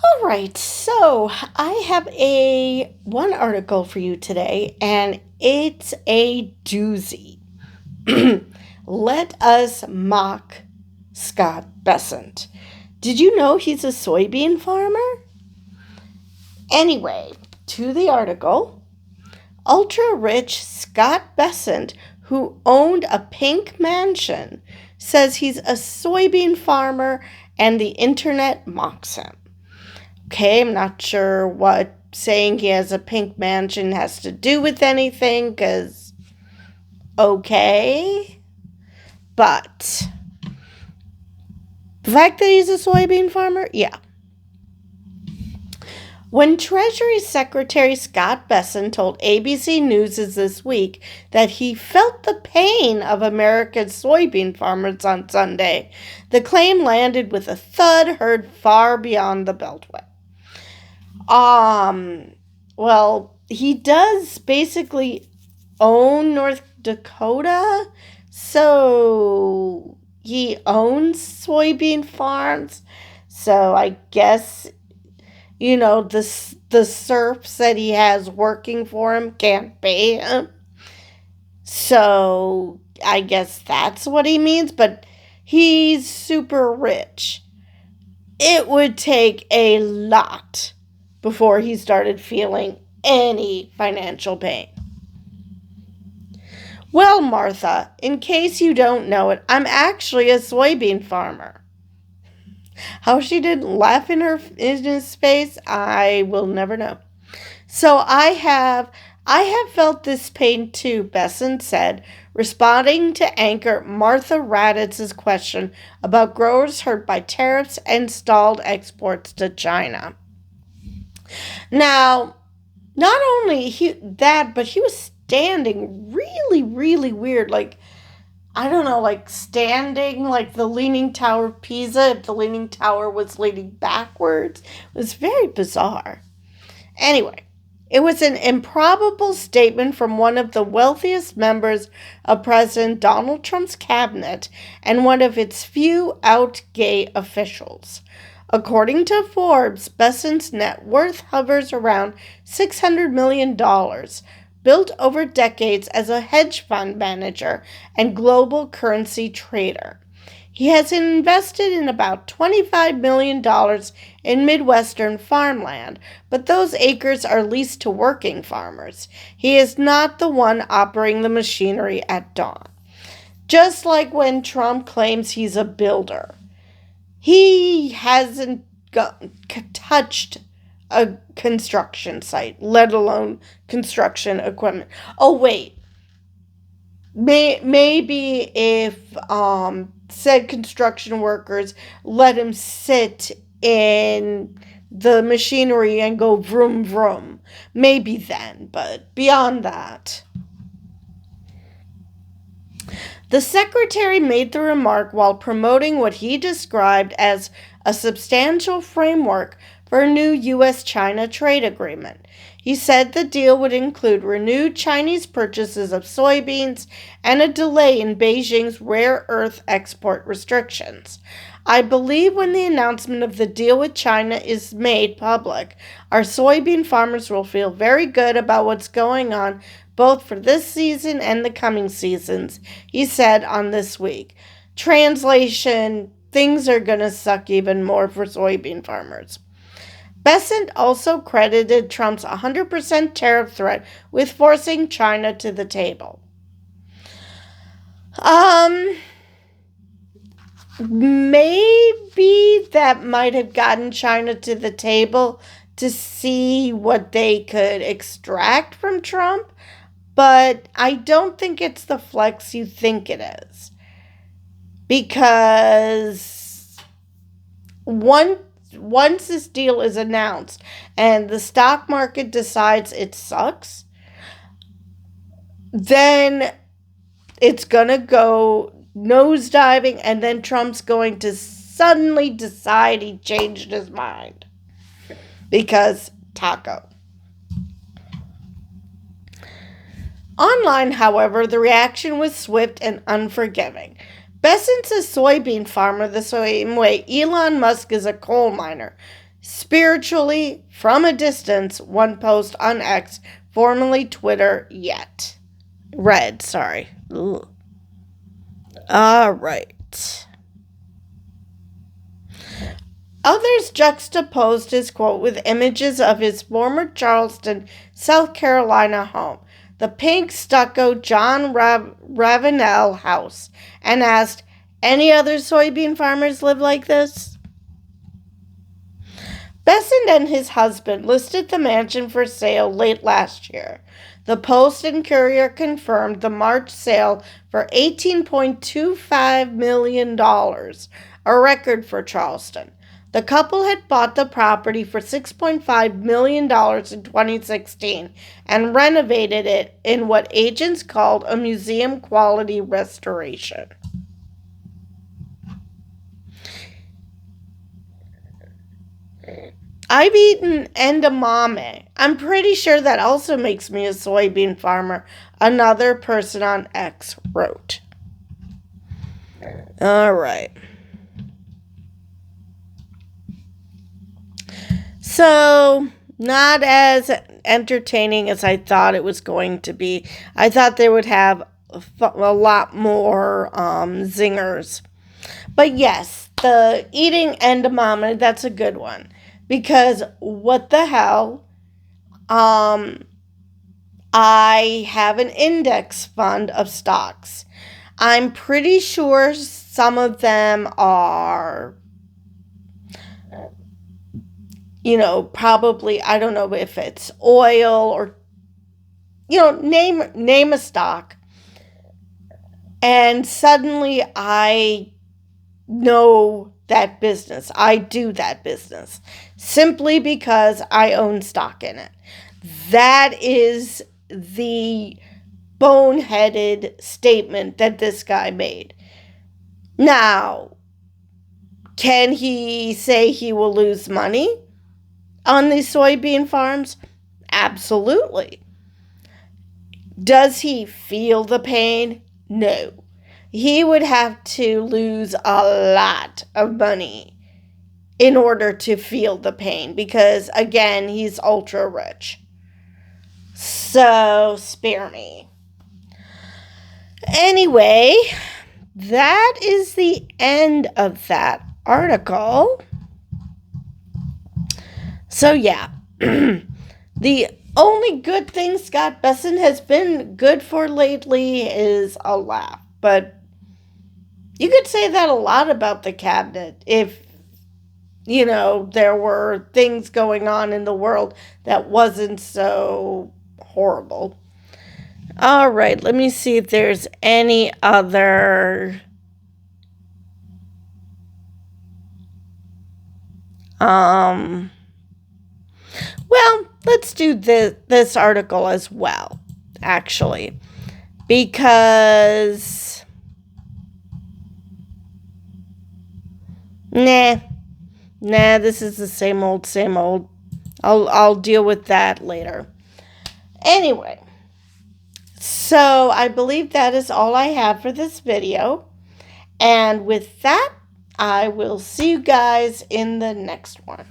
All right, so I have a one article for you today, and it's a doozy. Let us mock Scott Bessent. Did you know he's a soybean farmer? Anyway, to the article. Ultra rich Scott Bessent, who owned a pink mansion, says he's a soybean farmer and the internet mocks him. Okay, I'm not sure what saying he has a pink mansion has to do with anything, because, okay. But the fact that he's a soybean farmer, yeah. When Treasury Secretary Scott Bessent told ABC News this week that he felt the pain of America's soybean farmers on Sunday, the claim landed with a thud heard far beyond the Beltway. Well, he does basically own North Dakota, so he owns soybean farms. So I guess, the serfs that he has working for him can't pay him. So I guess that's what he means, but he's super rich. It would take a lot before he started feeling any financial pain. Well, Martha, in case you don't know it, I'm actually a soybean farmer. How she didn't laugh in his face, I will never know. So I have felt this pain too, Bessent said, responding to anchor Martha Raditz's question about growers hurt by tariffs and stalled exports to China. Now, not only but he was standing really, really weird, like, I don't know, like standing like the Leaning Tower of Pisa, if the Leaning Tower was leaning backwards. It was very bizarre. Anyway, it was an improbable statement from one of the wealthiest members of President Donald Trump's cabinet and one of its few out-gay officials. According to Forbes, Bessent's net worth hovers around $600 million, built over decades as a hedge fund manager and global currency trader. He has invested in about $25 million in Midwestern farmland, but those acres are leased to working farmers. He is not the one operating the machinery at dawn. Just like when Trump claims he's a builder. He hasn't touched a construction site, let alone construction equipment. Oh, wait. Maybe if said construction workers let him sit in the machinery and go vroom vroom. Maybe then, but beyond that. The secretary made the remark while promoting what he described as a substantial framework for a new U.S.-China trade agreement. He said the deal would include renewed Chinese purchases of soybeans and a delay in Beijing's rare earth export restrictions. I believe when the announcement of the deal with China is made public, our soybean farmers will feel very good about what's going on both for this season and the coming seasons, he said on This Week. Translation, things are going to suck even more for soybean farmers. Bessent also credited Trump's 100% tariff threat with forcing China to the table. Maybe that might have gotten China to the table to see what they could extract from Trump, but I don't think it's the flex you think it is. Because once this deal is announced and the stock market decides it sucks, then it's going to go nosediving, and then Trump's going to suddenly decide he changed his mind. Because taco. Online, however, the reaction was swift and unforgiving. Bessent's a soybean farmer the same way Elon Musk is a coal miner. spiritually from a distance, one post on X, formerly Twitter, read, sorry. Ugh. All right. Others juxtaposed his quote with images of his former Charleston, South Carolina home, the pink stucco John Ravenel house, and asked, any other soybean farmers live like this? Bessent and his husband listed the mansion for sale late last year. The Post and Courier confirmed the March sale for $18.25 million, a record for Charleston. The couple had bought the property for $6.5 million in 2016 and renovated it in what agents called a museum-quality restoration. I've eaten edamame. I'm pretty sure that also makes me a soybean farmer, another person on X wrote. All right. So, not as entertaining as I thought it was going to be. I thought they would have a lot more zingers. But yes, the eating edamame, that's a good one. Because what the hell? I have an index fund of stocks. I'm pretty sure some of them are, probably, I don't know if it's oil or, name a stock. And suddenly I know that business. I do that business simply because I own stock in it. That is the boneheaded statement that this guy made. Now, can he say he will lose money on these soybean farms? Absolutely. Does he feel the pain? No. He would have to lose a lot of money in order to feel the pain because, again, he's ultra rich. So, spare me. Anyway, that is the end of that article. So, yeah. The only good thing Scott Bessent has been good for lately is a laugh. But you could say that a lot about the cabinet if, there were things going on in the world that wasn't so horrible. All right, let me see if there's any other well, let's do this article as well, actually, because this is the same old. I'll deal with that later. Anyway, so I believe that is all I have for this video. And with that, I will see you guys in the next one.